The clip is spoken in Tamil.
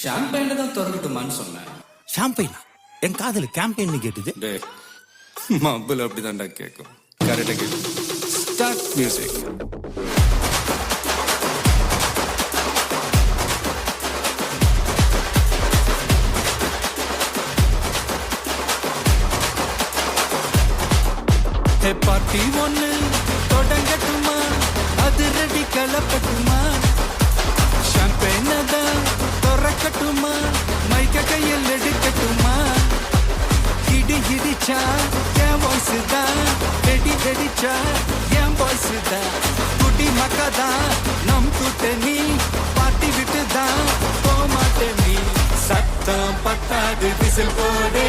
ஷாம்பைன்ல தான் திறக்கட்டுமான்னு சொன்னேன். ஷாம்பைனா? என் காதல கேம்பெயின் கேட்டுது. டே மబ్బுல அப்படிதான்டா கேட்கும். கரெக்டா கேட்கும். Start music. பார்ட்டி ஒண்ணு தொடங்கட்டுமா, அது ரெடி கலப்பட்டுமா, ஷாம்பெயின் தான் திறக்கட்டுமா, மைக்க கையில் எடுக்கட்டுமா, இடி இடிச்சா என் வாய்ஸ் தான், வெடி வெடிச்சா என் வாய்ஸ் தான், குடி மக்கதான் நம் கூட்டணி, பாட்டி விட்டு தான் போமாட்டே நீ, சத்தம் பத்தாது விசில் போடு.